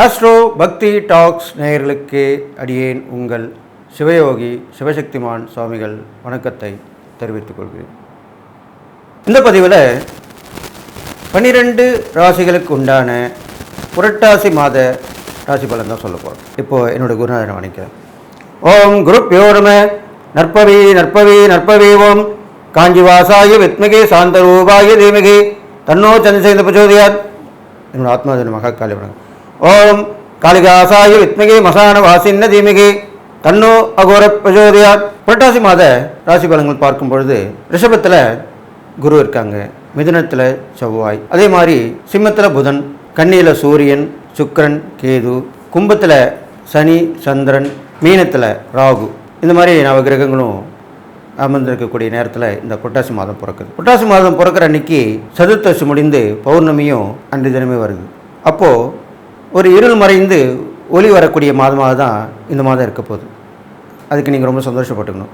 Astro பக்தி tax நேயர்களுக்கு அடியேன் உங்கள் சிவயோகி சிவசக்திமான் சுவாமிகள் வணக்கத்தை தெரிவித்துக் கொள்கிறேன். இந்த பதிவில் 12 ராசிகளுக்கு உண்டான புரட்டாசி மாத ராசி பலன் தான் சொல்ல போகிறோம். இப்போது என்னோடய குருநாதனை வணக்கிறேன். ஓம் குருப்யோ நம. நற்பவி நற்பவி நற்பவி. ஓம் காஞ்சிவாசாய வித்மகே சாந்தரூபாய தீமகே தன்னோ சந்திரசேகர பிரச்சோதயாத். என்னோட ஆத்மாதன மகாகாளி வணக்கம். ஓம் காளிகாசாய வித்மகே மசான வாசின்ன தீமகே தன்னோ அகோர பிரச்சோதயாத். புரட்டாசி மாத ராசி பலன்கள் பார்க்கும் பொழுது ரிஷபத்தில் குரு இருக்காங்க, மிதுனத்தில் செவ்வாய், அதே மாதிரி சிம்மத்தில் புதன், கன்னியில் சூரியன், சுக்கிரன், கேது, கும்பத்தில் சனி, சந்திரன், மீனத்தில் ராகு, இந்த மாதிரி நவகிரகங்களும் அமர்ந்திருக்கக்கூடிய நேரத்தில் இந்த புரட்டாசி மாதம் பிறக்குது. புரட்டாசி மாதம் பிறக்கிற அன்னைக்கு சதுர்த்தசி முடிந்து பௌர்ணமியும் அன்று தினமே வருது. அப்போது ஒரு இருள் மறைந்து ஒளி வரக்கூடிய மாதமாக தான் இந்த மாதம் இருக்க போகுது. அதுக்கு நீங்கள் ரொம்ப சந்தோஷப்பட்டுக்கணும்.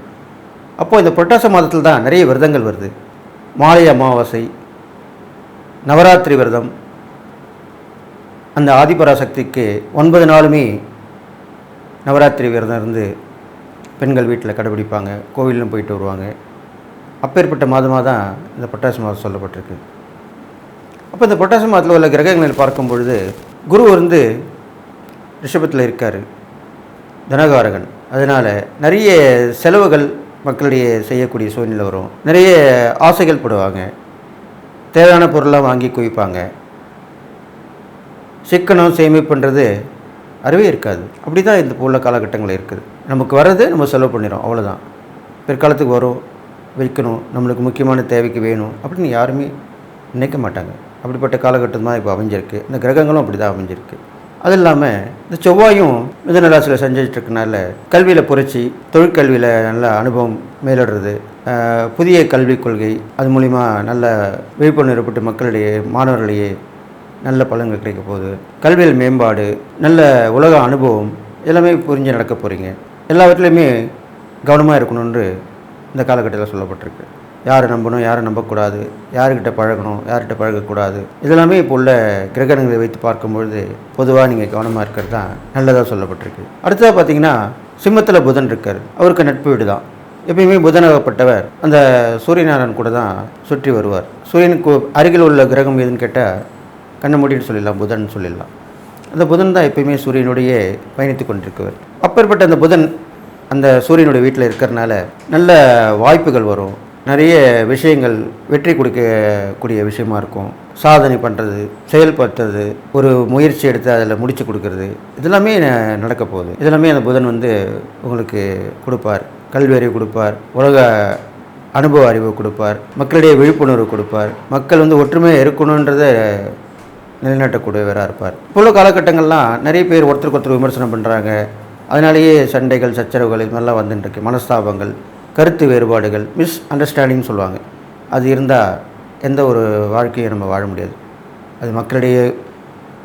அப்போது இந்த புரட்டாசி மாதத்தில் தான் நிறைய விரதங்கள் வருது. மாலை அமாவாசை, நவராத்திரி விரதம், அந்த ஆதிபராசக்திக்கு 9 நாளுமே நவராத்திரி விரதம் இருந்து பெண்கள் வீட்டில் கடைபிடிப்பாங்க, கோவிலும் போயிட்டு வருவாங்க. அப்பேற்பட்ட மாதமாக தான் இந்த புரட்டாசி மாதம் சொல்லப்பட்டிருக்கு. அப்போ இந்த புரட்டாசி மாதத்தில் உள்ள கிரகங்களை பார்க்கும் பொழுது குரு ரிஷபத்தில் இருக்கார், தனகாரகன். அதனால் நிறைய செலவுகள் மக்களிடையே செய்யக்கூடிய சூழ்நிலை வரும். நிறைய ஆசைகள் போடுவாங்க, தேவையான பொருளாக வாங்கி குவிப்பாங்க. சிக்கனம் சேமிப்புன்றது அறவே இருக்காது. அப்படி தான் இந்த உள்ள காலகட்டங்கள் இருக்குது. நமக்கு வர்றது நம்ம செலவு பண்ணிடும், அவ்வளோதான். பிற்காலத்துக்கு வரும், வைக்கணும், நம்மளுக்கு முக்கியமான தேவைக்கு வேணும் அப்படின்னு யாருமே நினைக்க மாட்டாங்க. அப்படிப்பட்ட காலகட்டம் தான் இப்போ அமைஞ்சிருக்கு. இந்த கிரகங்களும் அப்படி தான் அமைஞ்சிருக்கு. அது இல்லாமல் இந்த செவ்வாயும் மிதுன ராசியில் செஞ்சிட்ருக்கனால கல்வியில் புரட்சி, தொழிற்கல்வியில் நல்ல அனுபவம் மேலிடுறது, புதிய கல்விக் கொள்கை, அது மூலிமா நல்ல விழிப்புணர்வு ஏற்பட்டு மக்களிடையே, மாணவர்களிடையே நல்ல பலன்கள் கிடைக்க போகுது. கல்வியில் மேம்பாடு, நல்ல உலக அனுபவம், எல்லாமே புரிஞ்சு நடக்க போகிறீங்க. எல்லாவற்றிலையுமே கவனமாக இருக்கணும்னு இந்த காலகட்டத்தில் சொல்லப்பட்டிருக்கு. யாரை நம்பணும், யாரை நம்பக்கூடாது, யார்கிட்ட பழகணும், யார்கிட்ட பழகக்கூடாது, இதெல்லாமே இப்போ உள்ள கிரகணங்களை வைத்து பார்க்கும்பொழுது பொதுவாக நீங்கள் கவனமாக இருக்கிறது தான் நல்லதாக சொல்லப்பட்டிருக்கு. அடுத்ததாக பார்த்தீங்கன்னா சிம்மத்தில் புதன் இருக்கார். அவருக்கு நட்பு வீடு தான். எப்பயுமே புதனாகப்பட்டவர் அந்த சூரியநாராயணன் கூட தான் சுற்றி வருவார். சூரியனுக்கு அருகில் உள்ள கிரகம் எதுன்னு கேட்டால் கண்ணை மூடின்னு சொல்லிடலாம், புதன் சொல்லிடலாம். அந்த புதன் தான் எப்பயுமே சூரியனுடைய பயணித்து கொண்டிருக்கவர். அப்பேற்பட்ட அந்த புதன் அந்த சூரியனுடைய வீட்டில் இருக்கிறனால நல்ல வாய்ப்புகள் வரும். நிறைய விஷயங்கள் வெற்றி கொடுக்கக்கூடிய விஷயமா இருக்கும். சாதனை பண்ணுறது, செயல்படுத்துறது, ஒரு முயற்சி எடுத்து அதில் முடித்து கொடுக்கறது, இதெல்லாமே நடக்க போகுது. இதெல்லாமே அந்த புதன் உங்களுக்கு கொடுப்பார். கல்வி அறிவு கொடுப்பார், உலக அனுபவ அறிவு கொடுப்பார், மக்களிடையே விழிப்புணர்வு கொடுப்பார். மக்கள் ஒற்றுமையாக இருக்கணுன்றதை நிலைநாட்டக்கூடியவராக இருப்பார். இப்போ உள்ள காலகட்டங்கள்லாம் நிறைய பேர் ஒருத்தருக்கு ஒருத்தர் விமர்சனம் பண்ணுறாங்க. அதனாலேயே சண்டைகள், சச்சரவுகள், இது மாதிரிலாம் வந்துட்டுருக்கு. மனஸ்தாபங்கள், கருத்து வேறுபாடுகள், மிஸ் அண்டர்ஸ்டாண்டிங்னு சொல்லுவாங்க. அது இருந்தால் எந்த ஒரு வாழ்க்கையை நம்ம வாழ முடியாது. அது மக்களிடையே,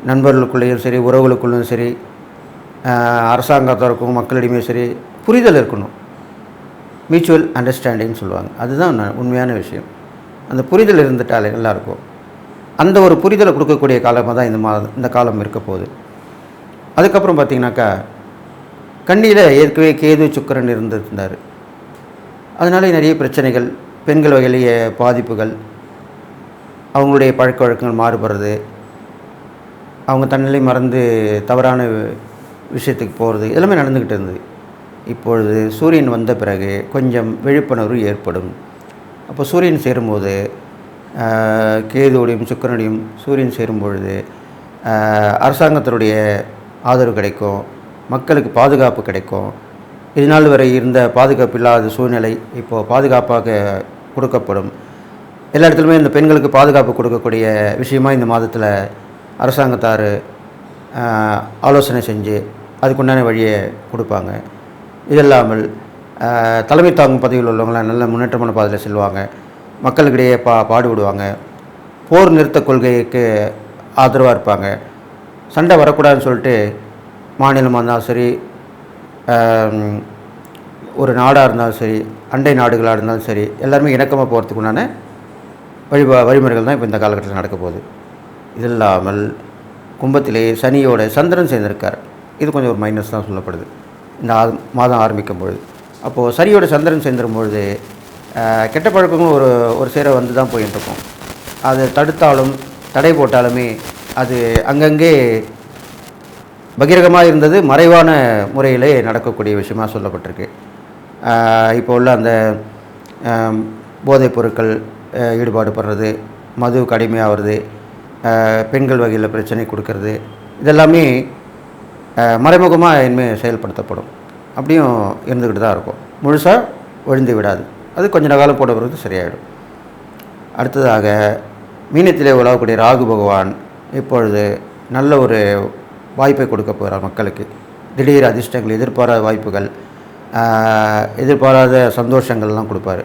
நண்பர்களுக்குள்ளேயும் சரி, உறவுகளுக்குள்ளேயும் சரி, அரசாங்கத்திற்கும் மக்களிடையுமே சரி, புரிதல் இருக்கணும். மியூச்சுவல் அண்டர்ஸ்டாண்டிங்னு சொல்லுவாங்க. அதுதான் உண்மையான விஷயம். அந்த புரிதல் இருந்துட்டாலே நல்லாயிருக்கும். அந்த ஒரு புரிதலை கொடுக்கக்கூடிய காலமாக தான் இந்த காலம் இருக்க போகுது. அதுக்கப்புறம் பார்த்திங்கனாக்கா கன்னியில் ஏற்கனவே கேது, சுக்கிரன் இருந்திருந்தார். அதனால நிறைய பிரச்சனைகள், பெண்கள் வகையிலேயே பாதிப்புகள், அவங்களுடைய பழக்க வழக்கங்கள் மாறுபடுறது, அவங்க தன்னிலை மறந்து தவறான விஷயத்துக்கு போகிறது, எல்லாமே நடந்துக்கிட்டு இருந்தது. இப்பொழுது சூரியன் வந்த பிறகு கொஞ்சம் விழிப்புணர்வு ஏற்படும். அப்போ சூரியன் சேரும்போது, கேதுவோடையும் சுக்கிரனுடையும் சூரியன் சேரும் பொழுது அரசாங்கத்தினுடைய ஆதரவு கிடைக்கும், மக்களுக்கு பாதுகாப்பு கிடைக்கும். இதனால் வரை இருந்த பாதுகாப்பு இல்லாத சூழ்நிலை இப்போது பாதுகாப்பாக கொடுக்கப்படும். எல்லா இடத்துலையுமே இந்த பெண்களுக்கு பாதுகாப்பு கொடுக்கக்கூடிய விஷயமாக இந்த மாதத்தில் அரசாங்கத்தார் ஆலோசனை செஞ்சு அதுக்குண்டான வழியை கொடுப்பாங்க. இது இல்லாமல் தலைமை தாங்கும் பதவியில் உள்ளவங்களாம் நல்ல முன்னேற்றமான பாதையில் செல்வாங்க. மக்களுக்கிடையே பாடுபடுவாங்க. போர் நிறுத்த கொள்கைக்கு ஆதரவாக இருப்பாங்க. சண்டை வரக்கூடாதுன்னு சொல்லிட்டு மாநிலமாக இருந்தாலும் சரி, ஒரு நாடாக இருந்தாலும் சரி, அண்டை நாடுகளாக இருந்தாலும் சரி, எல்லாருமே இணக்கமாக போகிறதுக்குண்டான வழிமுறைகள் தான் இப்போ இந்த காலகட்டத்தில் நடக்க போகுது. இது இல்லாமல் கும்பத்திலே சனியோட சந்திரன் சேர்ந்திருக்கார். இது கொஞ்சம் ஒரு மைனஸ் தான் சொல்லப்படுது இந்த மாதம் ஆரம்பிக்கும் பொழுது. அப்போது சனியோட சந்திரன் சேர்ந்துடும் பொழுது கெட்ட பழக்கங்களும் ஒரு ஒரு சேர வந்து தான் போயிட்டுருக்கும். அதை தடுத்தாலும் தடை போட்டாலுமே அது அங்கங்கே பகிரங்கமாக இருந்தது மறைவான முறையிலே நடக்கக்கூடிய விஷயமாக சொல்லப்பட்டிருக்கு. இப்போ உள்ள அந்த போதைப் பொருட்கள் ஈடுபாடு படுறது, மது கடுமையாகிறது, பெண்கள் வகையில் பிரச்சனை கொடுக்கறது, இதெல்லாமே மறைமுகமாக இனிமேல் செயல்படுத்தப்படும். அப்படியும் இருந்துக்கிட்டு தான் இருக்கும். முழுசாக ஒழிந்து விடாது. அது கொஞ்சம் காலம் போட பிறகு சரியாயிடும். அடுத்ததாக மீனத்திலே உலகக்கூடிய ராகு பகவான் இப்பொழுது நல்ல ஒரு வாய்ப்பை கொடுக்க போகிறார் மக்களுக்கு. திடீர் அதிர்ஷ்டங்கள், எதிர்பாராத வாய்ப்புகள், எதிர்பாராத சந்தோஷங்கள்லாம் கொடுப்பார்.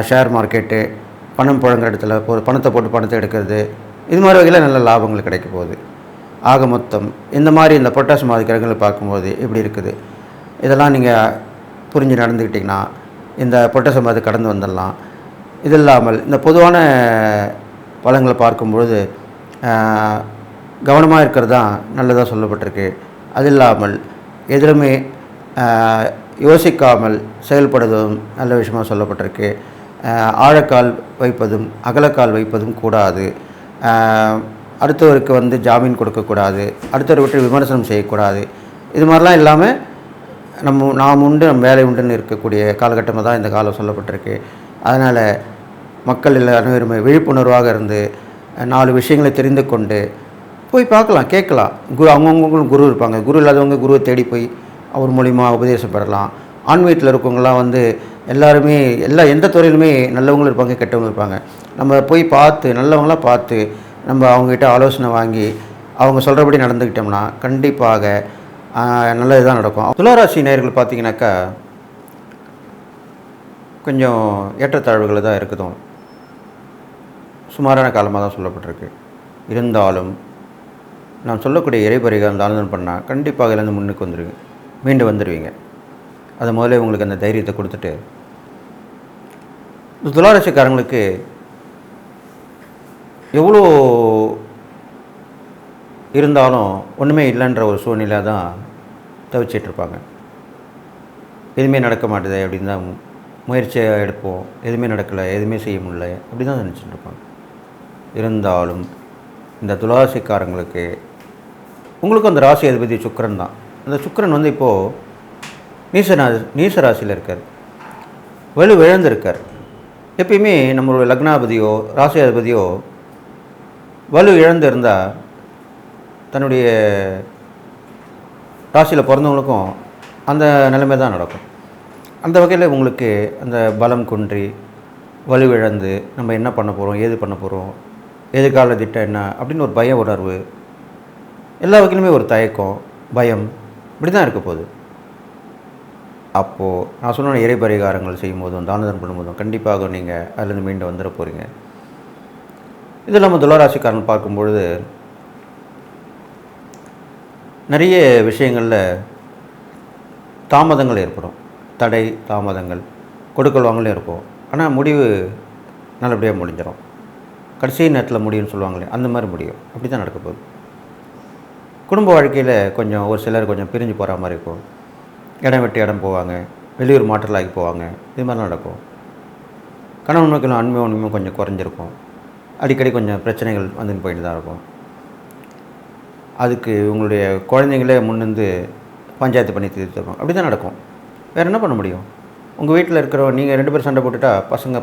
ஷேர் மார்க்கெட்டு, பணம் புழங்குற இடத்துல பணத்தை போட்டு பணத்தை எடுக்கிறது, இது மாதிரி வகையில் நல்ல லாபங்கள் கிடைக்க போகுது. ஆக மொத்தம் இந்த மாதிரி இந்த புரட்டாசி மாத கிரகங்களை பார்க்கும்போது எப்படி இருக்குது, இதெல்லாம் நீங்கள் புரிஞ்சு நடந்துக்கிட்டிங்கன்னா இந்த புரட்டாசி மாதத்தை கடந்து வந்துடலாம். இது இல்லாமல் இந்த பொதுவான பலன்களை பார்க்கும்பொழுது கவனமாக இருக்கிறது தான் நல்லதாக சொல்லப்பட்டிருக்கு. அது இல்லாமல் எதிலுமே யோசிக்காமல் செயல்படுவதும் நல்ல விஷயமாக சொல்லப்பட்டிருக்கு. ஆழக்கால் வைப்பதும் அகலக்கால் வைப்பதும் கூடாது. அடுத்தவருக்கு ஜாமீன் கொடுக்கக்கூடாது. அடுத்தவரை விட்டு விமர்சனம் செய்யக்கூடாது. இது மாதிரிலாம் இல்லாமல் நாம் உண்டு நம்ம வேலை உண்டுன்னு இருக்கக்கூடிய காலகட்டமாக தான் இந்த காலம் சொல்லப்பட்டிருக்கு. அதனால் மக்கள் அனைவருமே விழிப்புணர்வாக இருந்து 4 விஷயங்களை தெரிந்து கொண்டு போய் பார்க்கலாம், கேட்கலாம். அவங்கவுங்களும் குரு இருப்பாங்க. குரு இல்லாதவங்க குருவை தேடி போய் அவர் மூலிமா உபதேசம் பெறலாம். ஆன்மீகத்தில் இருக்கவங்களாம் எல்லாருமே எந்த துறையிலுமே நல்லவங்களும் இருப்பாங்க, கெட்டவங்களும் இருப்பாங்க. நம்ம போய் பார்த்து நல்லவங்களாம் பார்த்து நம்ம அவங்ககிட்ட ஆலோசனை வாங்கி அவங்க சொல்கிறபடி நடந்துக்கிட்டோம்னா கண்டிப்பாக நல்லது தான் நடக்கும். துளாராசி நேயர்கள் பார்த்திங்கனாக்கா கொஞ்சம் ஏற்றத்தாழ்வுகள் தான் இருக்குதும். சுமாரான காலமாக தான் சொல்லப்பட்டிருக்கு. இருந்தாலும் நான் சொல்லக்கூடிய இறைபரிகாரம் தானம் பண்ணால் கண்டிப்பாக இருந்து முன்னுக்கு வந்துடுவீங்க, மீண்டு வந்துடுவீங்க. அதை முதல்ல உங்களுக்கு அந்த தைரியத்தை கொடுத்துட்டு, இந்த துளாராசிக்காரங்களுக்கு எவ்வளோ இருந்தாலும் ஒன்றுமே இல்லைன்ற ஒரு சூழ்நிலை தான் தவிச்சிட்ருப்பாங்க. எதுவுமே நடக்க மாட்டுது அப்படின்னு தான் முயற்சியாக எடுப்போம். எதுவுமே நடக்கலை, எதுவுமே செய்ய முடியல, அப்படி தான் நினச்சிட்டு இருப்பாங்க. இருந்தாலும் இந்த துளாராசிக்காரங்களுக்கு உங்களுக்கும் அந்த ராசி அதிபதி சுக்கிரன் தான். அந்த சுக்கிரன் இப்போது நீச ராசியில் இருக்கார், வலு இழந்திருக்கார். எப்பயுமே நம்மளுடைய லக்னாதிபதியோ ராசி அதிபதியோ வலு இழந்து இருந்தால் தன்னுடைய ராசியில் பிறந்தவங்களுக்கும் அந்த நிலைமை தான் நடக்கும். அந்த வகையில் உங்களுக்கு அந்த பலம் குன்றி வலுவிழந்து நம்ம என்ன பண்ண போகிறோம், ஏது பண்ண போகிறோம், எதிர்கால திட்டம் என்ன அப்படின்னு ஒரு பய உணர்வு, எல்லா வகையிலுமே ஒரு தயக்கம், பயம், இப்படி தான் இருக்க போகுது. அப்போது நான் சொன்ன இறை பரிகாரங்கள் செய்யும்போதும் தானதம் பண்ணும்போதும் கண்டிப்பாக நீங்கள் அதிலேருந்து மீண்டு வந்துட போகிறீங்க. இது இல்லாமல் துளாராசிக்காரன் பார்க்கும்பொழுது நிறைய விஷயங்களில் தாமதங்கள் ஏற்படும். தடை தாமதங்கள், கொடுக்கல் வாங்கலும் இருக்கும். ஆனால் முடிவு நல்லபடியாக முடிஞ்சிடும். கடைசி நேரத்தில் முடியும்னு சொல்லுவாங்களே, அந்த மாதிரி முடியும். அப்படி தான் நடக்க போகுது. குடும்ப வாழ்க்கையில் கொஞ்சம் ஒரு சிலர் கொஞ்சம் பிரிஞ்சு போகிற மாதிரி இருக்கும். இடம் விட்டு இடம் போவாங்க, வெளியூர் மாற்றலாகி போவாங்க, இது மாதிரிலாம் நடக்கும். கணவன் மக்களும் உண்மையும் கொஞ்சம் குறைஞ்சிருக்கும். அடிக்கடி கொஞ்சம் பிரச்சனைகள் வந்துன்னு போயிட்டு தான் இருக்கும். அதுக்கு உங்களுடைய குழந்தைங்களே முன்னிருந்து பஞ்சாயத்து பண்ணி தீர்த்துருக்கோம். அப்படி தான் நடக்கும். வேறு என்ன பண்ண முடியும்? உங்கள் வீட்டில் இருக்கிறவங்க நீங்கள் 2 பேர் சண்டை போட்டுட்டா பசங்க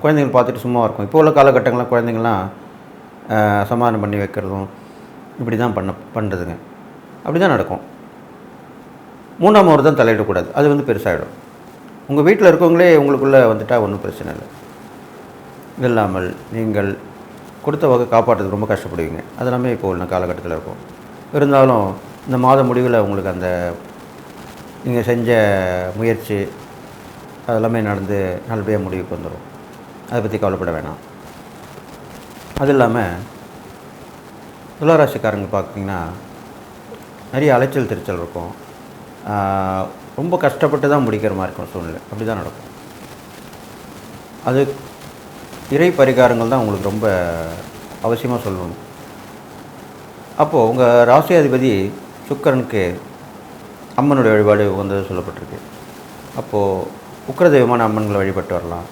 குழந்தைங்க பார்த்துட்டு சும்மா இருக்கும். இப்போ உள்ள காலகட்டங்கள்லாம் குழந்தைங்களாம் சமாதானம் பண்ணி வைக்கிறதும் இப்படி தான் பண்ணுறதுங்க. அப்படி தான் நடக்கும். 3ஆம் ஒரு தான் தலையிடக்கூடாது. அது பெருசாகிடும். உங்கள் வீட்டில் இருக்கவங்களே உங்களுக்குள்ளே வந்துட்டால் ஒன்றும் பிரச்சனை இல்லை. இது இல்லாமல் நீங்கள் கொடுத்த வகை காப்பாற்றுறது ரொம்ப கஷ்டப்படுவீங்க. அதெல்லாமே இப்போ உள்ள காலகட்டத்தில் இருக்கும். இருந்தாலும் இந்த மாத முடிவில் உங்களுக்கு அந்த நீங்கள் செஞ்ச முயற்சி அதெல்லாமே நடந்து நல்லபடியாக முடிவுக்கு வந்துடும். அதை பற்றி கவலைப்பட வேணாம். அது இல்லாமல் துளாராசிக்காரங்க பார்த்திங்கன்னா நிறைய அலைச்சல் திருச்சல் இருக்கும். ரொம்ப கஷ்டப்பட்டு தான் முடிக்கிற மாதிரி இருக்கும் சூழ்நிலை. அப்படி தான் நடக்கும். அது இறை பரிகாரங்கள் தான் உங்களுக்கு ரொம்ப அவசியமாக சொல்லணும். அப்போது உங்கள் ராசியாதிபதி சுக்கிரனுக்கு அம்மனுடைய வழிபாடு வந்து சொல்லப்பட்டிருக்கு. அப்போது உக்கிர தெய்வமான அம்மன்களை வழிபட்டு வரலாம்.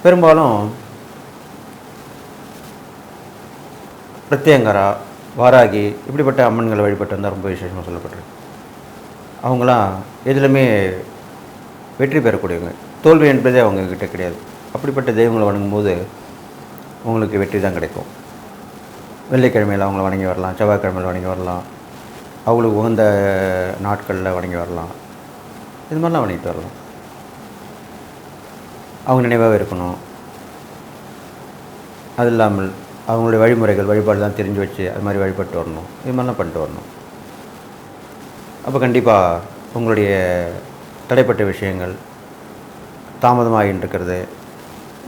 பெரும்பாலும் பிரத்யங்கரா, வாராகி இப்படிப்பட்ட அம்மன்களை வழிபட்டு வந்தால் ரொம்ப விசேஷமாக சொல்லப்பட்டிருக்கு. அவங்களாம் எதுலையுமே வெற்றி பெறக்கூடியவங்க, தோல்வி என்பதே அவங்கக்கிட்ட கிடையாது. அப்படிப்பட்ட தெய்வங்களை வணங்கும்போது உங்களுக்கு வெற்றி தான் கிடைக்கும். வெள்ளிக்கிழமையில் அவங்கள வணங்கி வரலாம், செவ்வாய்க்கிழமையில் வணங்கி வரலாம், அவங்களுக்கு உகந்த நாட்களில் வணங்கி வரலாம். இது மாதிரிலாம் வணங்கிட்டு வரலாம். அவங்க நினைவாக இருக்கணும். அது இல்லாமல் அவங்களுடைய வழிமுறைகள் வழிபாடுலாம் தெரிஞ்சு வச்சு அது மாதிரி வழிபட்டு வரணும். இது மாதிரிலாம் பண்ணிட்டு வரணும். அப்போ கண்டிப்பாக உங்களுடைய தடைப்பட்ட விஷயங்கள் தாமதமாகின்னு இருக்கிறது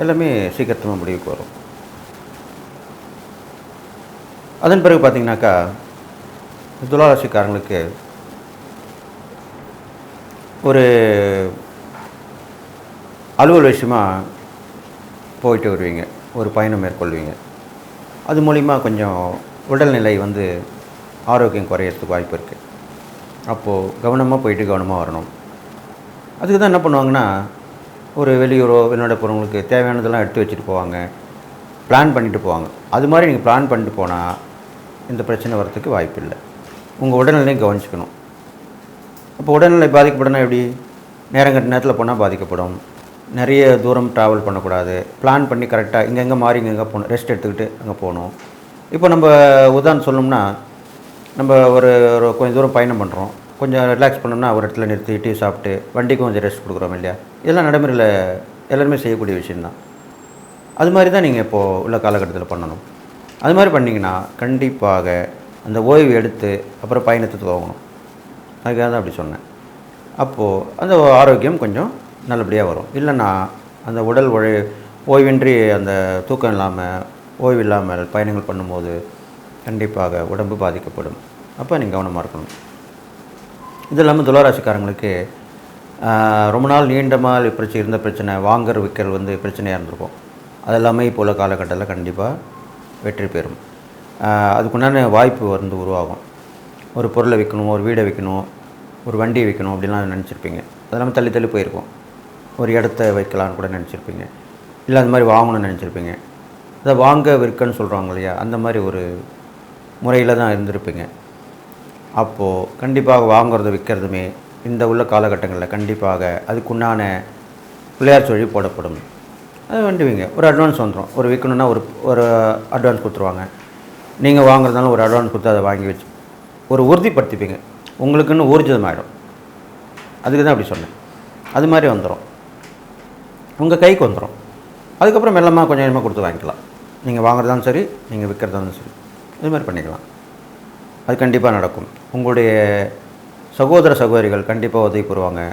எல்லாமே சீக்கிரத்தமாக முடிவுக்கு வரும். அதன் பிறகு பார்த்திங்கனாக்கா துளாராசிக்காரங்களுக்கு ஒரு அலுவல் விஷயமாக போயிட்டு வருவீங்க, ஒரு பயணம் மேற்கொள்வீங்க. அது மூலிமா கொஞ்சம் உடல்நிலை வந்து ஆரோக்கியம் குறையிறதுக்கு வாய்ப்பு இருக்குது. அப்போது கவனமாக போயிட்டு கவனமாக வரணும். அதுக்கு தான் என்ன பண்ணுவாங்கன்னா, ஒரு வெளியூரோ வெளிநாடு போகிறவங்களுக்கு தேவையானதெல்லாம் எடுத்து வச்சுட்டு போவாங்க, பிளான் பண்ணிட்டு போவாங்க. அது மாதிரி நீங்கள் பிளான் பண்ணிட்டு போனால் இந்த பிரச்சனை வரத்துக்கு வாய்ப்பு இல்லை. உங்கள் உடல்நிலையும் கவனிச்சுக்கணும். அப்போ உடல்நிலை பாதிக்கப்படனா எப்படி? நேரங்கட்ட நேரத்தில் போனால் பாதிக்கப்படும். நிறைய தூரம் ட்ராவல் பண்ணக்கூடாது. பிளான் பண்ணி கரெக்டாக இங்கெங்கே மாறி இங்கெங்கே போகணும், ரெஸ்ட் எடுத்துக்கிட்டு அங்கே போகணும். இப்போ நம்ம உதாரணம் சொல்லணும்னா, நம்ம ஒரு கொஞ்சம் தூரம் பயணம் பண்ணுறோம், கொஞ்சம் ரிலாக்ஸ் பண்ணோம்னா ஒரு இடத்துல நிறுத்தி டீ சாப்பிட்டு வண்டிக்கும் கொஞ்சம் ரெஸ்ட் கொடுக்குறோம் இல்லையா? இதெல்லாம் நடைமுறையில் எல்லாருமே செய்யக்கூடிய விஷயந்தான். அது மாதிரி தான் நீங்கள் இப்போது உள்ள காலகட்டத்தில் பண்ணணும். அது மாதிரி பண்ணிங்கன்னா கண்டிப்பாக அந்த ஓய்வு எடுத்து அப்புறம் பயணத்தை துவங்கணும். அதுக்காக தான் அப்படி சொன்னேன். அப்போது அந்த ஆரோக்கியம் கொஞ்சம் நல்லபடியாக வரும். இல்லைன்னா அந்த உடல் ஓய்வின்றி அந்த தூக்கம் இல்லாமல் ஓய்வு இல்லாமல் பயணங்கள் பண்ணும்போது கண்டிப்பாக உடம்பு பாதிக்கப்படும். அப்போ நீங்கள் கவனமாக இருக்கணும். இது இல்லாமல் துளாராசிக்காரங்களுக்கு ரொம்ப நாள் நீண்ட நாள் இருந்த பிரச்சனை, வாங்குற விற்கிறது வந்து பிரச்சனையாக இருந்திருக்கும். அது எல்லாமே இப்போ உள்ள காலகட்டத்தில் கண்டிப்பாக வெற்றி பெறும். அதுக்குண்டான வாய்ப்பு வந்து உருவாகும். ஒரு பொருளை விற்கணும், ஒரு வீடை விற்கணும், ஒரு வண்டியை விற்கணும் அப்படின்லாம் நினச்சிருப்பீங்க. அதெல்லாமே தள்ளி தள்ளி போயிருக்கும். ஒரு இடத்த வைக்கலான்னு கூட நினச்சிருப்பீங்க. இல்லை அந்த மாதிரி வாங்கணும்னு நினச்சிருப்பீங்க. அதை வாங்க விற்கன்னு சொல்கிறாங்க இல்லையா, அந்த மாதிரி ஒரு முறையில் தான் இருந்திருப்பீங்க. அப்போது கண்டிப்பாக வாங்குறத விற்கிறதுமே இந்த உள்ள காலகட்டங்களில் கண்டிப்பாக அதுக்குண்டான பிள்ளையார் சொல்லி போடப்படும். அது வேண்டுவீங்க. ஒரு அட்வான்ஸ் வந்துடும். ஒரு விற்கணுன்னா ஒரு அட்வான்ஸ் கொடுத்துருவாங்க. நீங்கள் வாங்குறதுனால ஒரு அட்வான்ஸ் கொடுத்து அதை வாங்கி வச்சு ஒரு உறுதிப்படுத்திப்பீங்க. உங்களுக்குன்னு ஊர்ஜிதமாகிடும். அதுக்கு தான் அப்படி சொன்னேன். அது மாதிரி வந்துடும், உங்கள் கைக்கு வந்துடும். அதுக்கப்புறம் மெல்லமாக கொஞ்சம் கொஞ்சமாக கொடுத்து வாங்கிக்கலாம். நீங்கள் வாங்குறதாலும் சரி, நீங்கள் விற்கிறதாலும் சரி, இது மாதிரி பண்ணிக்கலாம். அது கண்டிப்பாக நடக்கும். உங்களுடைய சகோதர சகோதரிகள் கண்டிப்பாக உதவி பண்ணுவாங்க.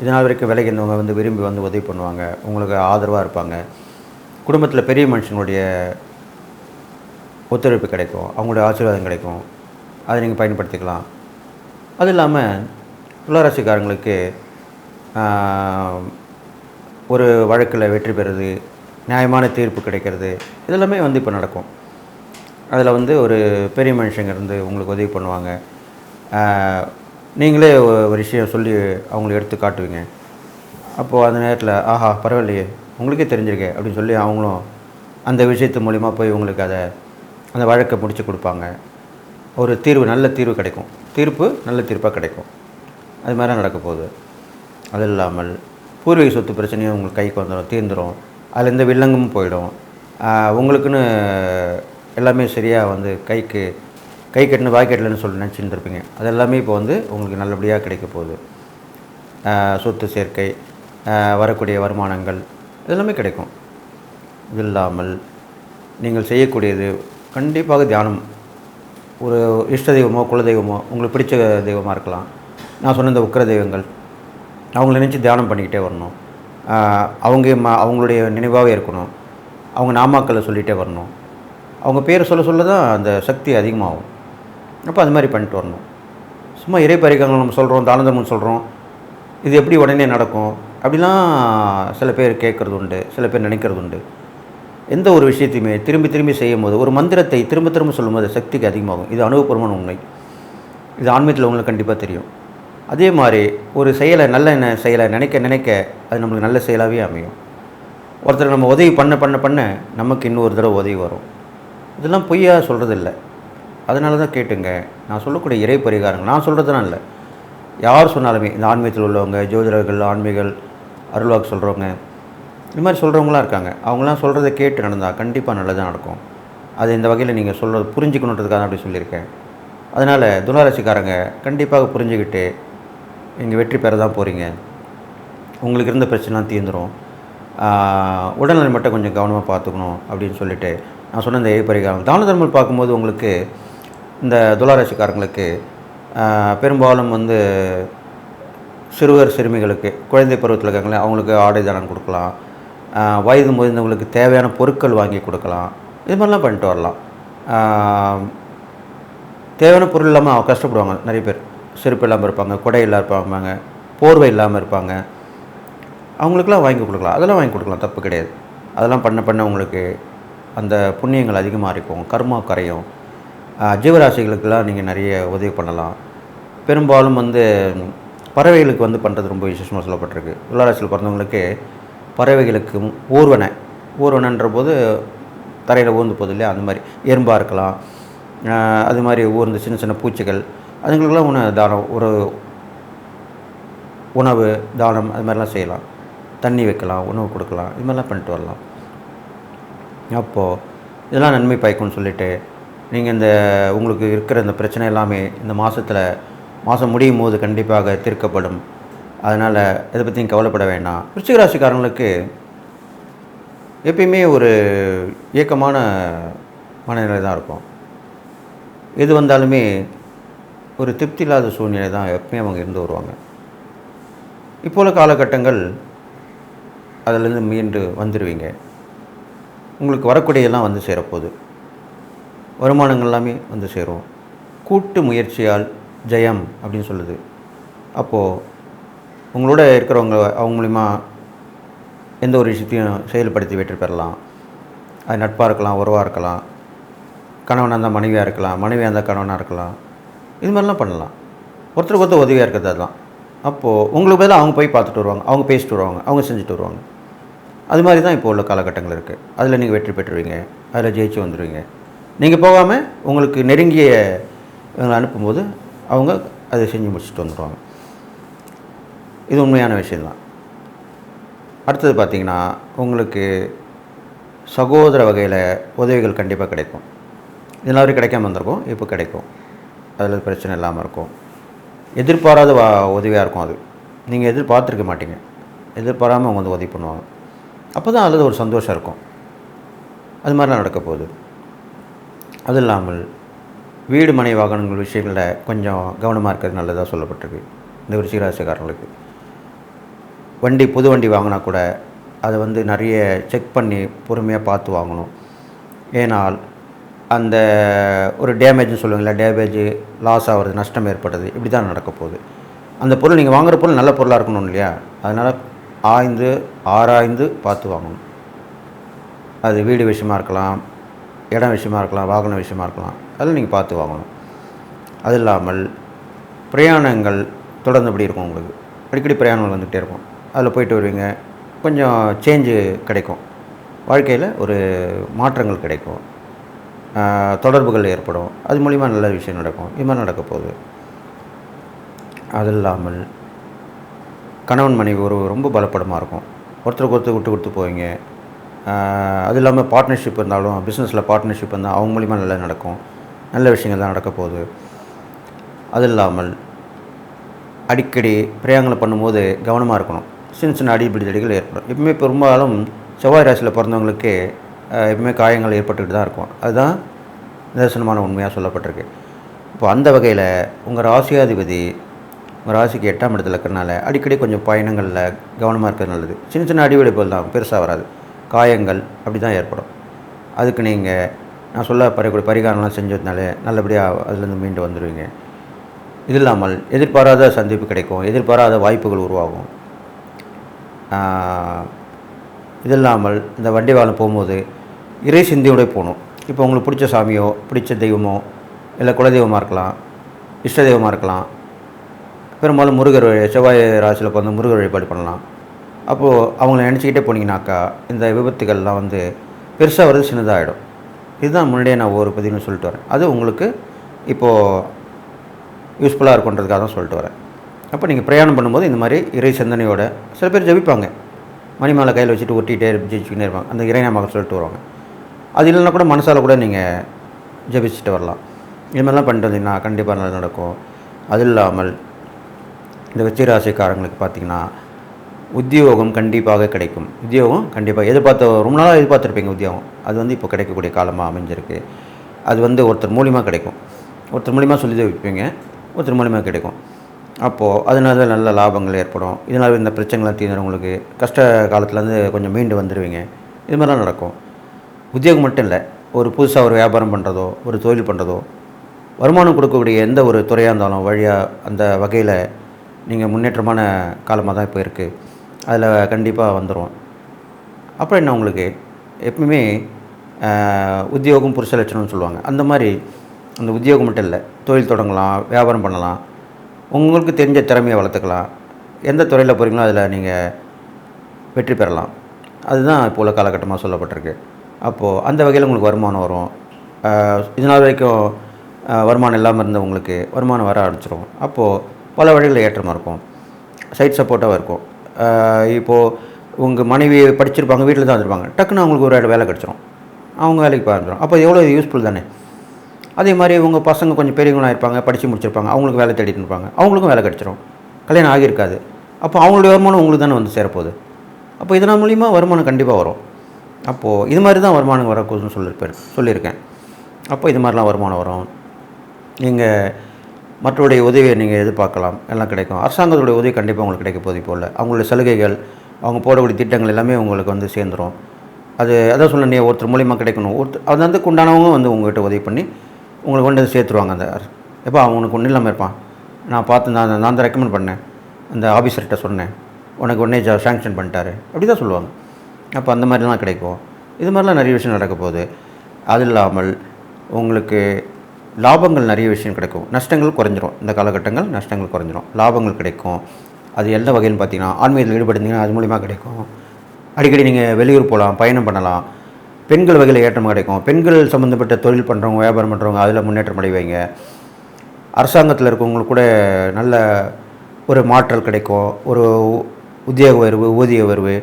இதனால் வரைக்கும் விலைக்கு இருந்தவங்க வந்து விரும்பி வந்து உதவி பண்ணுவாங்க, உங்களுக்கு ஆதரவாக இருப்பாங்க. குடும்பத்தில் பெரிய மனுஷனுடைய ஒத்துழைப்பு கிடைக்கும், அவங்களுடைய ஆசீர்வாதம் கிடைக்கும். அதை நீங்கள் பயன்படுத்திக்கலாம். அது இல்லாமல் துளாராசிக்காரங்களுக்கு ஒரு வழக்கில் வெற்றி பெறுறது, நியாயமான தீர்ப்பு கிடைக்கிறது, இதெல்லாமே வந்து இப்போ நடக்கும். அதில் வந்து ஒரு பெரிய மனுஷங்க இருந்து உங்களுக்கு உதவி பண்ணுவாங்க. நீங்களே ஒரு விஷயம் சொல்லி அவங்களுக்கு எடுத்து காட்டுவீங்க. அப்போது அந்த நேரத்தில் ஆஹா பரவாயில்லையே, உங்களுக்கே தெரிஞ்சிருக்கே அப்படின்னு சொல்லி அவங்களும் அந்த விஷயத்து மூலிமா போய் உங்களுக்கு அந்த வழக்கை முடித்து கொடுப்பாங்க. ஒரு தீர்வு, நல்ல தீர்வு கிடைக்கும். தீர்ப்பு நல்ல தீர்ப்பாக கிடைக்கும். அது மாதிரி நடக்க போகுது. அது இல்லாமல் பூர்வீக சொத்து பிரச்சனையும் உங்களுக்கு கைக்கு வந்துடும், தீர்ந்துடும். அதில் எந்த வில்லங்கமும் போயிடும். உங்களுக்குன்னு எல்லாமே சரியாக வந்து கை கட்டின வாய் கட்டலன்னு சொல்லி நினச்சிட்டு இருப்பீங்க. அது எல்லாமே இப்போ வந்து உங்களுக்கு நல்லபடியாக கிடைக்க போகுது. சொத்து சேர்க்கை, வரக்கூடிய வருமானங்கள் இதெல்லாமே கிடைக்கும். இது இல்லாமல் நீங்கள் செய்யக்கூடியது கண்டிப்பாக தியானம். ஒரு இஷ்ட தெய்வமோ குலதெய்வமோ உங்களுக்கு பிடிச்ச தெய்வமாக இருக்கலாம். நான் சொன்ன இந்த உக்கிர தெய்வங்கள் அவங்கள நினச்சி தியானம் பண்ணிக்கிட்டே வரணும். அவங்களுடைய நினைவாகவே இருக்கணும். அவங்க நாமாக்களை சொல்லிகிட்டே வரணும். அவங்க பேரை சொல்ல தான் அந்த சக்தி அதிகமாகும். அப்போ அது மாதிரி பண்ணிட்டு வரணும். சும்மா இறை பரிகாரங்கள் நம்ம சொல்கிறோம், தான தர்மம் சொல்கிறோம், இது எப்படி உடனே நடக்கும் அப்படிலாம் சில பேர் கேட்குறது உண்டு, சில பேர் நினைக்கிறது உண்டு. எந்த ஒரு விஷயத்தையுமே திரும்பி திரும்பி செய்யும் போது ஒரு மந்திரத்தை திரும்ப திரும்ப சொல்லும்போது சக்திக்கு அதிகமாகும். இது அனுபவபூர்வமான உண்மை. இது ஆன்மீகத்தில் உங்களுக்கு கண்டிப்பாக தெரியும். அதே மாதிரி ஒரு செயலை நல்ல செயலை நினைக்க நினைக்க அது நம்மளுக்கு நல்ல செயலாகவே அமையும். ஒருத்தர் நம்ம உதவி பண்ண பண்ண பண்ண நமக்கு இன்னொரு தடவை உதவி வரும். இதெல்லாம் பொய்யா சொல்கிறதில்ல. அதனால தான் கேட்டுங்க. நான் சொல்லக்கூடிய இறை பரிகாரங்கள் நான் சொல்கிறதுலாம் இல்லை. யார் சொன்னாலுமே இந்த ஆன்மீகத்தில் உள்ளவங்க, ஜோதிடர்கள், ஆன்மீகர்கள், அருள்வாக்கு சொல்கிறவங்க, இது மாதிரி சொல்கிறவங்களாம் இருக்காங்க. அவங்களாம் சொல்கிறத கேட்டு நடந்தால் கண்டிப்பாக நல்லதாக நடக்கும். அது இந்த வகையில் நீங்கள் சொல்கிறது புரிஞ்சுக்கணுன்றதுக்காக அப்படி சொல்லியிருக்கேன். அதனால் துளாராசிக்காரங்க கண்டிப்பாக புரிஞ்சுக்கிட்டு நீங்கள் வெற்றி பெற தான் போகிறீங்க. உங்களுக்கு இருந்த பிரச்சனைலாம் தீர்ந்துடும். உடல்நலம் மட்டும் கொஞ்சம் கவனமாக பார்த்துக்கணும் அப்படின்னு சொல்லிவிட்டு நான் சொன்ன இந்த பரிகாரம் தான தர்மம் பார்க்கும்போது உங்களுக்கு இந்த துளாராசிக்காரங்களுக்கு பெரும்பாலும் சிறுவர் சிறுமிகளுக்கு குழந்தை பருவத்தில் இருக்காங்களே அவங்களுக்கு ஆடை தானம் கொடுக்கலாம். வயது முதிர்ந்தவங்களுக்கு தேவையான பொருட்கள் வாங்கி கொடுக்கலாம். இது மாதிரிலாம் பண்ணிட்டு வரலாம். தேவையான பொருள் இல்லாமல் அவங்க கஷ்டப்படுவாங்க. நிறைய பேர் செருப்பு இல்லாமல் இருப்பாங்க, கொடை இல்லாமல் இருப்பாங்க, போர்வை இல்லாமல் இருப்பாங்க. அவங்களுக்கெல்லாம் வாங்கி கொடுக்கலாம். அதெல்லாம் வாங்கி கொடுக்கலாம், தப்பு கிடையாது. அதெல்லாம் பண்ண பண்ண உங்களுக்கு அந்த புண்ணியங்கள் அதிகமாக இருக்கும், கர்மா கரையும். ஜீவராசிகளுக்கெல்லாம் நீங்கள் நிறைய உதவி பண்ணலாம். பெரும்பாலும் பறவைகளுக்கு பண்ணுறது ரொம்ப விசேஷமாக சொல்லப்பட்டிருக்கு. துளாராசியில் பிறந்தவங்களுக்கு பறவைகளுக்கு ஊர்வனைன்ற போது தரையில் ஊர்ந்து போகுது இல்லையா, அந்த மாதிரி எறும்பாக இருக்கலாம். அது மாதிரி ஊர்ந்து சின்ன சின்ன பூச்சிகள் அதுங்களுக்கெல்லாம் தானம், ஒரு உணவு தானம் அது மாதிரிலாம் செய்யலாம். தண்ணி வைக்கலாம், உணவு கொடுக்கலாம், இது மாதிரிலாம் பண்ணிட்டு வரலாம். அப்போது இதெல்லாம் நன்மை பயக்கும்னு சொல்லிவிட்டு நீங்கள் உங்களுக்கு இருக்கிற இந்த பிரச்சனை எல்லாமே இந்த மாதம் முடியும் போது கண்டிப்பாக தீர்க்கப்படும். அதனால் இதை பற்றியும் கவலைப்பட வேண்டாம். விருச்சிக ராசிக்காரங்களுக்கு எப்பயுமே ஒரு ஏக்கமான மனநிலை தான் இருக்கும். எது வந்தாலுமே ஒரு திருப்தி இல்லாத சூழ்நிலை தான் எப்பயுமே அவங்க இருந்து வருவாங்க. இப்போ உள்ள காலகட்டங்கள் அதிலேருந்து மீண்டு வந்துடுவீங்க. உங்களுக்கு வரக்கூடியெல்லாம் வந்து சேரப்போகுது. வருமானங்கள் எல்லாமே வந்து சேரும். கூட்டு முயற்சியால் ஜெயம் அப்படின்னு சொல்லுது. அப்போது உங்களோட இருக்கிறவங்க அவங்க மூலிமா எந்த ஒரு விஷயத்தையும் செயல்படுத்தி வெற்றி பெறலாம். அது நட்பாக இருக்கலாம், உறவாக இருக்கலாம், கணவனாக இருந்தால் மனைவியாக இருக்கலாம், மனைவியாக இருந்தால் கணவனாக இருக்கலாம். இது மாதிரிலாம் பண்ணலாம். ஒருத்தருக்கு ஒருத்தர் உதவியாக இருக்கிறது அதுதான். அப்போது உங்களுக்கு பதிலாக அவங்க போய் பார்த்துட்டு வருவாங்க, அவங்க பேசிட்டு வருவாங்க, அவங்க செஞ்சுட்டு வருவாங்க. அது மாதிரி தான் இப்போ உள்ள காலகட்டங்கள் இருக்குது. அதில் நீங்கள் வெற்றி பெற்றுருவீங்க, அதில் ஜெயிச்சு வந்துடுவீங்க. நீங்கள் போகாமல் உங்களுக்கு நெருங்கிய அனுப்பும்போது அவங்க அதை செஞ்சு முடிச்சுட்டு வந்துடுவாங்க. இது உண்மையான விஷயந்தான். அடுத்தது பார்த்திங்கன்னா உங்களுக்கு சகோதர வகையில் உதவிகள் கண்டிப்பாக கிடைக்கும். இதெல்லாம் வரைக்கும் கிடைக்காம வந்திருக்கும், இப்போ கிடைக்கும். அதில் பிரச்சனை இல்லாமல் இருக்கும். எதிர்பாராத உதவியாக இருக்கும். அது நீங்கள் எதிர்பார்த்துருக்க மாட்டீங்க. எதிர்பாராமல் அவங்க உதவி பண்ணுவாங்க. அப்போ தான் அதில் ஒரு சந்தோஷம் இருக்கும். அது மாதிரிலாம் நடக்க போகுது. அது இல்லாமல் வீடு மனை வாகனங்கள் விஷயங்களில் கொஞ்சம் கவனமாக இருக்கிறது நல்லதாக சொல்லப்பட்டிருக்கு இந்த விருச்சிக ராசிக்காரங்களுக்கு. புது வண்டி வாங்கினா கூட அதை நிறைய செக் பண்ணி பொறுமையாக பார்த்து வாங்கணும். ஏனால் அந்த ஒரு டேமேஜ்னு சொல்லுவீங்களா, டேமேஜ் லாஸ் ஆகிறது, நஷ்டம் ஏற்படுறது, இப்படி தான் நடக்க போகுது. அந்த பொருள் நீங்கள் வாங்குகிற பொருள் நல்ல பொருளாக இருக்கணும் இல்லையா, அதனால் ஆராய்ந்து பார்த்து வாங்கணும். அது வீடு விஷயமாக இருக்கலாம், இடம் விஷயமாக இருக்கலாம், வாகன விஷயமாக இருக்கலாம், அதில் நீங்கள் பார்த்து வாங்கணும். அது இல்லாமல் பிரயாணங்கள் தொடர்ந்தபடி இருக்கும். உங்களுக்கு அடிக்கடி பிரயாணங்கள் வந்துகிட்டே இருக்கும். அதில் போயிட்டு வருவீங்க, கொஞ்சம் சேஞ்சு கிடைக்கும், வாழ்க்கையில் ஒரு மாற்றங்கள் கிடைக்கும், தொடர்புகள் ஏற்படும், அது மூலிமா நல்ல விஷயம் நடக்கும். இது மாதிரி நடக்க போகுது. அது இல்லாமல் கணவன் மனைவி ஒரு ரொம்ப பலப்படமாக இருக்கும். ஒருத்தருக்கு ஒருத்தர் விட்டு கொடுத்து போவீங்க. அது இல்லாமல் பார்ட்னர்ஷிப் இருந்தாலும், பிஸ்னஸில் பார்ட்னர்ஷிப் இருந்தால் அவங்க மூலிமா நல்லா நடக்கும், நல்ல விஷயங்கள் தான் நடக்க போகுது. அது இல்லாமல் அடிக்கடி பிரயாணங்களை பண்ணும்போது கவனமாக இருக்கணும். சின்ன சின்ன அடிப்படைகள் ஏற்படும். எப்பவுமே பெரும்பாலும் செவ்வாய் ராசியில் பிறந்தவங்களுக்கு எப்பவுமே காயங்கள் ஏற்பட்டுக்கிட்டு தான் இருக்கும். அதுதான் நிதர்சனமான உண்மையாக சொல்லப்பட்டிருக்கு. இப்போ அந்த வகையில் உங்கள் ராசியாதிபதி உங்கள் ராசிக்கு 8ஆம் இடத்துல இருக்கிறனால அடிக்கடி கொஞ்சம் பயணங்களில் கவனமாக இருக்கிறது நல்லது. சின்ன சின்ன அடிவடைப்புகள் தான், பெருசாக வராது. காயங்கள் அப்படி தான் ஏற்படும். அதுக்கு நீங்கள் நான் சொல்ல பரிகாரம்லாம் செஞ்சதுனால நல்லபடியாக அதுலேருந்து மீண்டு வந்துடுவீங்க. இது இல்லாமல் எதிர்பாராத சந்திப்பு கிடைக்கும், எதிர்பாராத வாய்ப்புகள் உருவாகும். இது இல்லாமல் இந்த வண்டி வாகனம் போகும்போது இறை சிந்தையோட போகணும். இப்போ உங்களுக்கு பிடிச்ச சாமியோ, பிடிச்ச தெய்வமோ, இல்லை குலதெய்வமாக இருக்கலாம், இஷ்ட தெய்வமாக இருக்கலாம். பெரும்பாலும் முருகர் செவ்வாய் ராசியில் பிறந்த முருகர் வழிபாடு பண்ணலாம். அப்போது அவங்கள நினச்சிக்கிட்டே போனீங்கன்னாக்கா இந்த விபத்துகள்லாம் வந்து பெருசாக வருது, சின்னதாகிடும். இதுதான் முன்னாடியே நான் ஒரு பதிவுன்னு சொல்லிட்டு வரேன். அது உங்களுக்கு இப்போது யூஸ்ஃபுல்லாக இருக்குன்றதுக்காக தான் சொல்லிட்டு வரேன். அப்போ நீங்கள் பிரயாணம் பண்ணும்போது இந்த மாதிரி இறை சிந்தனையோட சில பேர் ஜபிப்பாங்க. மணி மேலே கையில் வச்சுட்டு ஒட்டிகிட்டே ஜெயிச்சுக்கிட்டே இருப்பாங்க. அந்த இறைநாமங்கள் சொல்லிட்டு வருவாங்க. அது இல்லைன்னா கூட மனசால் கூட நீங்கள் ஜபிச்சுட்டு வரலாம். இது மாதிரிலாம் பண்ணிட்டு வந்தீங்கன்னா கண்டிப்பாக நல்லா நடக்கும். அது இல்லாமல் இந்த விருச்சிகராசிக்காரங்களுக்கு பார்த்திங்கன்னா உத்தியோகம் கண்டிப்பாக கிடைக்கும். உத்தியோகம் கண்டிப்பாக ரொம்ப நாளாக எதிர்பார்த்துருப்பீங்க உத்தியோகம். அது வந்து இப்போ கிடைக்கக்கூடிய காலமாக அமைஞ்சிருக்கு. அது வந்து ஒருத்தர் மூலிமா கிடைக்கும். ஒருத்தர் மூலிமா சொல்லி வைப்பீங்க, ஒருத்தர் மூலிமா கிடைக்கும். அப்போது அதனால நல்ல லாபங்கள் ஏற்படும். இதனால் இந்த பிரச்சனைலாம் தீர்ந்துடும். உங்களுக்கு கஷ்ட காலத்துலேருந்து கொஞ்சம் மீண்டு வந்துடுவீங்க. இது மாதிரிலாம் நடக்கும். உத்தியோகம் மட்டும் இல்லை, ஒரு புதுசாக ஒரு வியாபாரம் பண்ணுறதோ, ஒரு தொழில் பண்ணுறதோ, வருமானம் கொடுக்கக்கூடிய எந்த ஒரு துறையாக இருந்தாலும் வழியாக அந்த வகையில் நீங்கள் முன்னேற்றமான காலமாக தான் இப்போ இருக்குது. அதில் கண்டிப்பாக வந்துடும். அப்புறம் என்ன, உங்களுக்கு எப்பவுமே உத்தியோகம் புருஷ லட்சணம்னு சொல்லுவாங்க. அந்த மாதிரி அந்த உத்தியோகம் மட்டும் இல்லை, தொழில் தொடங்கலாம், வியாபாரம் பண்ணலாம், உங்களுக்கு தெரிஞ்ச திறமையை வளர்த்துக்கலாம். எந்த துறையில் போகிறீங்களோ அதில் நீங்கள் வெற்றி பெறலாம். அதுதான் இப்போ உள்ள காலகட்டமாக சொல்லப்பட்டிருக்கு. அப்போது அந்த வகையில் உங்களுக்கு வருமானம் வரும். இதனால் வரைக்கும் வருமானம் இல்லாமல் இருந்தவங்களுக்கு வருமானம் வர ஆரம்பிச்சிடும். அப்போது பல வழிகளில் ஏற்றமாக இருக்கும், சைட் சப்போர்ட்டாகவும் இருக்கும். இப்போது உங்கள் மனைவி படிச்சிருப்பாங்க, வீட்டில் தான் இருப்பாங்க, டக்குன்னு அவங்களுக்கு ஒரு வேலை கிடச்சிரும், அவங்க வேலைக்கு ஆரம்பிச்சிடும். அப்போ எவ்வளோ யூஸ்ஃபுல் தானே. அதே மாதிரி உங்கள் பசங்க கொஞ்சம் பெரியவங்களாக இருப்பாங்க, படித்து முடிச்சிருப்பாங்க, அவங்களுக்கு வேலை தேடிட்டு இருப்பாங்க, அவங்களுக்கும் வேலை கிடச்சிரும், கல்யாணம் ஆகியிருக்காது. அப்போ அவங்களுடைய வருமானம் உங்களுக்கு தானே வந்து சேரப்போகுது. அப்போ இதனால் மூலிமா வருமானம் கண்டிப்பாக வரும். அப்போது இது மாதிரி தான் வருமானம் வரக்கூடாதுன்னு சொல்லியிருக்கேன். அப்போ இது மாதிரிலாம் வருமானம் வரும். நீங்கள் மற்றவருடைய உதவியை நீங்கள் எதிர்பார்க்கலாம், எல்லாம் கிடைக்கும். அரசாங்கத்துடைய உதவி கண்டிப்பாக உங்களுக்கு கிடைக்க போகுது. இப்போ இல்லை அவங்களுடைய சலுகைகள், அவங்க போடக்கூடிய திட்டங்கள் எல்லாமே உங்களுக்கு வந்து சேர்ந்துடும். அதான் சொல்ல, நீ ஒருத்தர் மூலிமா கிடைக்கணும். அது வந்து உண்டானவங்க வந்து உங்கள்கிட்ட உதவி பண்ணி உங்களுக்கு கொண்டு சேர்த்துருவாங்க. அந்த எப்போ அவனுக்கு ஒன்றும் இல்லாமல் இருப்பான், நான் பார்த்து நான் தான் ரெக்கமெண்ட் பண்ணேன், அந்த ஆஃபீஸர்கிட்ட சொன்னேன், உனக்கு உடனே சாங்ஷன் பண்ணிட்டாரு, அப்படி தான் சொல்லுவாங்க. அப்போ அந்த மாதிரிலாம் கிடைக்கும். இது மாதிரிலாம் நிறைய விஷயம் நடக்க போகுது. அது இல்லாமல் உங்களுக்கு லாபங்கள் நிறைய விஷயம் கிடைக்கும். நஷ்டங்கள் குறைஞ்சிரும். இந்த காலகட்டங்கள் நஷ்டங்கள் குறைஞ்சிரும், லாபங்கள் கிடைக்கும். அது எந்த வகைன்னு பார்த்தீங்கன்னா, ஆன்மீகத்தில் ஈடுபடுத்திங்கன்னா அது மூலிமா கிடைக்கும். அடிக்கடி நீங்கள் வெளியூர் போகலாம், பயணம் பண்ணலாம். பெண்கள் வகையில் ஏற்றம் கிடைக்கும். பெண்கள் சம்மந்தப்பட்ட தொழில் பண்ணுறவங்க, வியாபாரம் பண்ணுறவங்க அதில் முன்னேற்றம் அடைவீங்க. அரசாங்கத்தில் இருக்கவங்களுக்கு கூட நல்ல ஒரு மாற்றல் கிடைக்கும். ஒரு உத்தியோக உயர்வு, ஊதிய உயர்வு,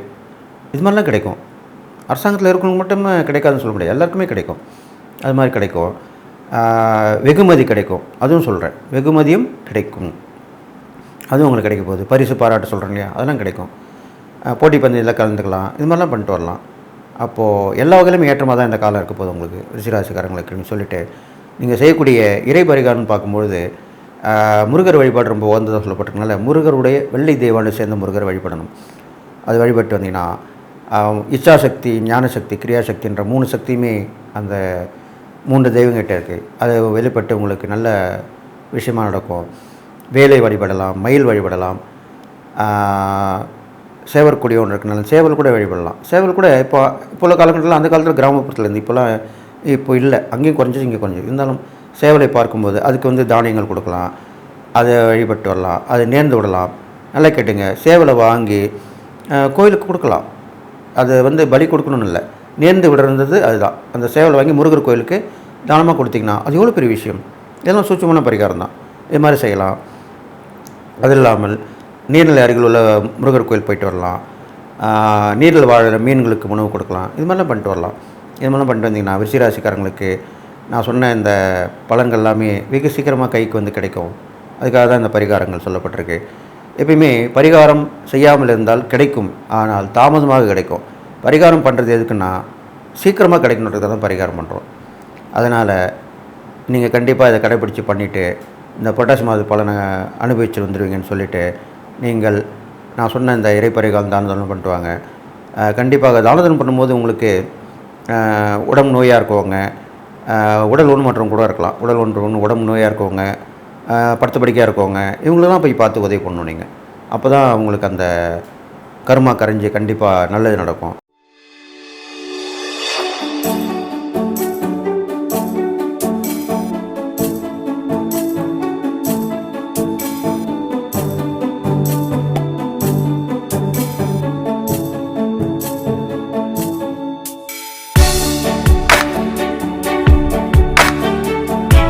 இது மாதிரிலாம் கிடைக்கும். அரசாங்கத்தில் இருக்கவங்க மட்டுமே கிடைக்காதுன்னு சொல்ல முடியாது, எல்லாருக்குமே கிடைக்கும். அது மாதிரி கிடைக்கும். வெகுமதி கிடைக்கும், அதுவும் சொல்கிறேன், வெகுமதியும் கிடைக்கும். அதுவும் உங்களுக்கு கிடைக்க போகுது. பரிசு பாராட்டு சொல்கிறேன் இல்லையா, அதெல்லாம் கிடைக்கும். போட்டி பந்தயத்தில் கலந்துக்கலாம், இது மாதிரிலாம் பண்ணிட்டு வரலாம். அப்போது எல்லா வகையிலுமே ஏற்றமாக தான் இந்த காலம் இருக்க போகுது உங்களுக்கு ரிஷிராசிக்காரங்களுக்குன்னு சொல்லிவிட்டு, நீங்கள் செய்யக்கூடிய இறை பரிகாரம்னு பார்க்கும்பொழுது முருகர் வழிபாடு ரொம்ப உகந்ததாக சொல்லப்பட்டிருக்கனால முருகருடைய வெள்ளை தெய்வானை சேர்ந்த முருகரை வழிபடணும். அது வழிபட்டு வந்தீங்கன்னா இச்சாசக்தி, ஞானசக்தி, கிரியாசக்தின்ற 3 சக்தியுமே அந்த 3 தெய்வங்கிட்ட இருக்குது. அது வெளிப்பட்டு உங்களுக்கு நல்ல விஷயமாக நடக்கும். வேலை வழிபடலாம், மயில் வழிபடலாம், சேவல் கொடி ஒன்று இருக்குனால சேவல் கூட வழிபடலாம். சேவல் கூட இப்போ உள்ள காலகட்டத்தில், அந்த காலத்தில் கிராமப்புறத்தில் இருந்து இப்போ இல்லை, அங்கேயும் குறைஞ்சி இங்கே குறைஞ்சி இருந்தாலும் சேவலை பார்க்கும்போது அதுக்கு வந்து தானியங்கள் கொடுக்கலாம், அதை வழிபட்டு வரலாம், அதை நேர்ந்து விடலாம். நல்லா கேட்டுங்க, சேவலை வாங்கி கோயிலுக்கு கொடுக்கலாம். அது வந்து பலி கொடுக்கணும்னு இல்லை, நேர்ந்து விடுறது அதுதான். அந்த சேவலை வாங்கி முருகர் கோயிலுக்கு தானமாக கொடுத்திங்கன்னா அது எவ்வளோ பெரிய விஷயம். இதெல்லாம் சூட்சமான பரிகாரம் தான். இது மாதிரி செய்யலாம். அது இல்லாமல் நீர்நிலை அருகில் உள்ள முருகர் கோயில் போயிட்டு வரலாம். நீரில் வாழுற மீன்களுக்கு உணவு கொடுக்கலாம். இது மாதிரிலாம் பண்ணிட்டு வரலாம். இது மாதிரிலாம் பண்ணிட்டு வந்தீங்கன்னா விருச்சிகராசிக்காரங்களுக்கு நான் சொன்ன இந்த பலன்கள் எல்லாமே வெகு சீக்கிரமாக கைக்கு வந்து கிடைக்கும். அதுக்காக தான் இந்த பரிகாரங்கள் சொல்லப்பட்டிருக்கு. எப்பயுமே பரிகாரம் செய்யாமல் இருந்தால் கிடைக்கும், ஆனால் தாமதமாக கிடைக்கும். பரிகாரம் பண்ணுறது எதுக்குன்னா சீக்கிரமாக கிடைக்கணுன்றதுக்காக தான் பரிகாரம் பண்ணுறோம். அதனால் நீங்கள் கண்டிப்பாக இதை கடைப்பிடிச்சி பண்ணிவிட்டு இந்த புரட்டாசி மாத பலனை அனுபவிச்சு வந்துடுவீங்கன்னு சொல்லிவிட்டு, நீங்கள் நான் சொன்ன இந்த இறைப்பரிகாரம் தானம் பண்ணிட்டு வாங்க. கண்டிப்பாக தானம் பண்ணும்போது உங்களுக்கு உடம்பு நோயாக இருக்கவங்க, உடல் ஊனமாற்றம் கூட இருக்கலாம், உடம்பு நோயாக இருக்கவங்க, படுத்த படிக்கையாக இருக்கவங்க, இவங்களெல்லாம் போய் பார்த்து உதவி பண்ணணும் நீங்கள். அப்போ தான் உங்களுக்கு அந்த கர்மா கரைஞ்சி கண்டிப்பாக நல்லது நடக்கும்.